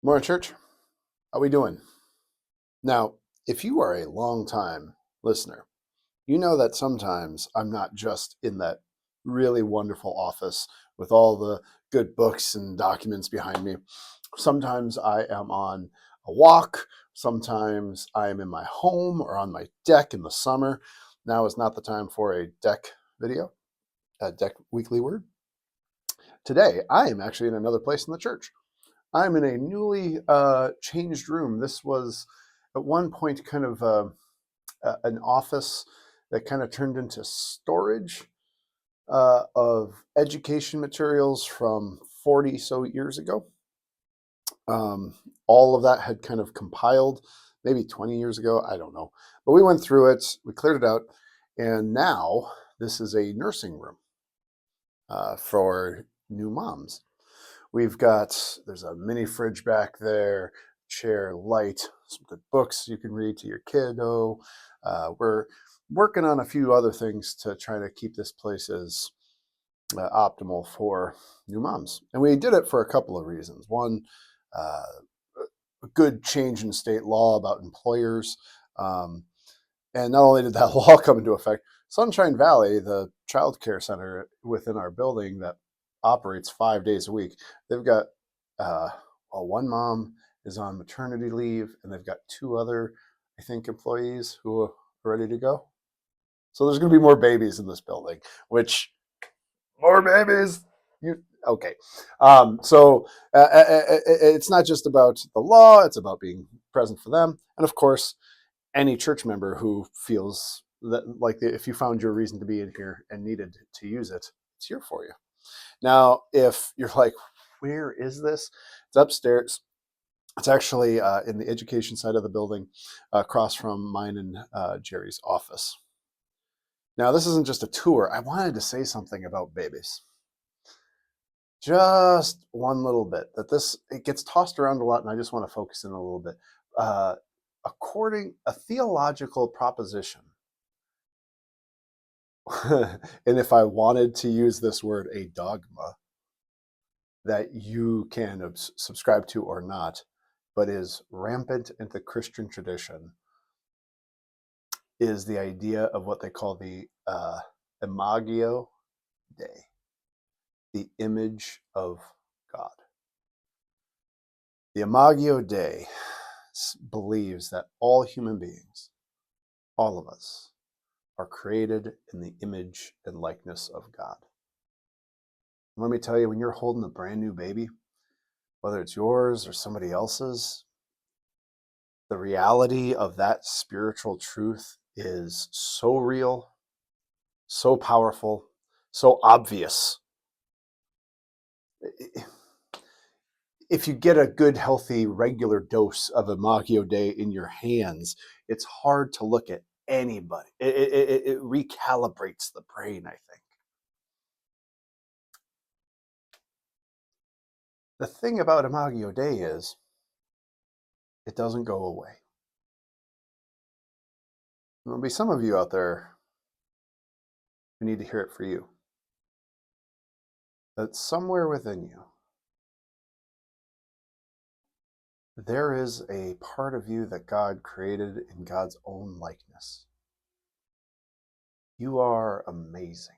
Morning, church. How we doing? Now, if you are a long time listener, you know that sometimes I'm not just in that really wonderful office with all the good books and documents behind me. Sometimes I am on a walk. Sometimes I am in my home or on my deck in the summer. Now is not the time for a deck video, a deck weekly word. Today, I am actually in another place in the church. I'm in a newly changed room. This was at one point kind of an office that kind of turned into storage of education materials from 40 so years ago. All of that had kind of compiled maybe 20 years ago. I don't know. But we went through it, we cleared it out, and now this is a nursing room for new moms. There's a mini fridge back there, chair, light, some good books you can read to your kiddo. We're working on a few other things to try to keep this place as optimal for new moms. And we did it for a couple of reasons. One, uh, a good change in state law about employers. And not only did that law come into effect, Sunshine Valley, the child care center within our building that operates 5 days a week, they've got one mom is on maternity leave, and they've got two other, I think, employees who are ready to go. So there's going to be more babies in this building, which more babies. You okay? It's not just about the law; it's about being present for them, and of course, any church member who feels that like if you found your reason to be in here and needed to use it, it's here for you. Now, if you're like, where is this? It's upstairs. It's actually in the education side of the building, across from mine and Jerry's office. Now, this isn't just a tour. I wanted to say something about babies. Just one little bit. It gets tossed around a lot, and I just want to focus in a little bit. Uh, According a theological proposition, and if I wanted to use this word, a dogma that you can subscribe to or not, but is rampant in the Christian tradition, is the idea of what they call the Imago Dei, the image of God. The Imago Dei believes that all human beings, all of us, are created in the image and likeness of God. And let me tell you, when you're holding a brand new baby, whether it's yours or somebody else's, the reality of that spiritual truth is so real, so powerful, so obvious. If you get a good, healthy, regular dose of Imago Dei in your hands, it's hard to look at anybody. It recalibrates the brain, I think. The thing about Imago Dei is it doesn't go away. There'll be some of you out there who need to hear it for you. That somewhere within you, there is a part of you that God created in God's own likeness. You are amazing.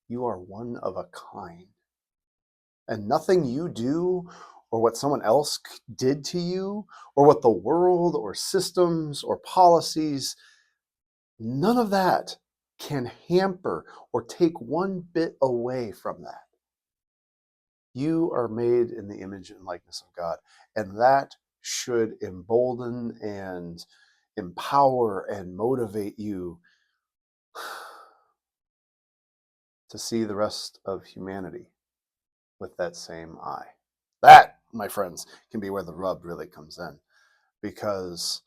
You are one of a kind. And nothing you do or what someone else did to you or what the world or systems or policies, none of that can hamper or take one bit away from that. You are made in the image and likeness of God, and that should embolden and empower and motivate you to see the rest of humanity with that same eye. That, my friends, can be where the rub really comes in. Because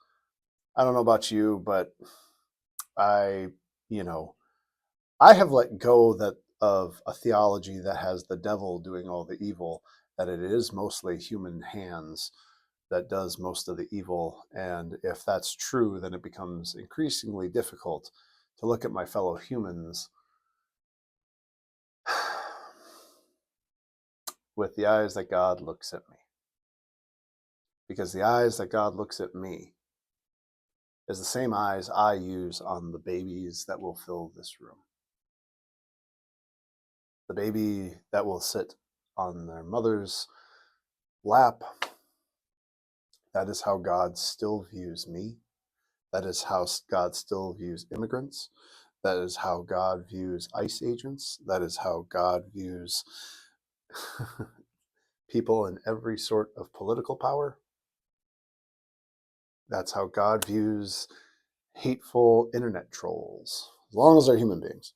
I don't know about you, but I, you know, I have let go that of a theology that has the devil doing all the evil, that it is mostly human hands that does most of the evil. And if that's true, then it becomes increasingly difficult to look at my fellow humans with the eyes that God looks at me. because the eyes that God looks at me is the same eyes I use on the babies that will fill this room. The baby that will sit on their mother's lap. That is how God still views me. That is how God still views immigrants. That is how God views ICE agents. That is how God views people in every sort of political power. That's how God views hateful internet trolls, as long as they're human beings.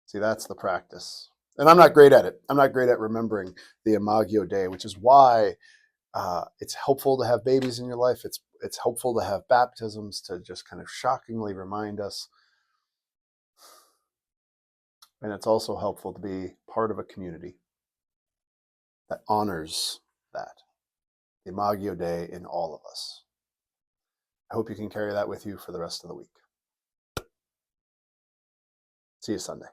See, that's the practice. And I'm not great at it. I'm not great at remembering the Imago Dei, which is why it's helpful to have babies in your life. It's helpful to have baptisms to just kind of shockingly remind us. And it's also helpful to be part of a community that honors that, the Imago Dei in all of us. I hope you can carry that with you for the rest of the week. See you Sunday.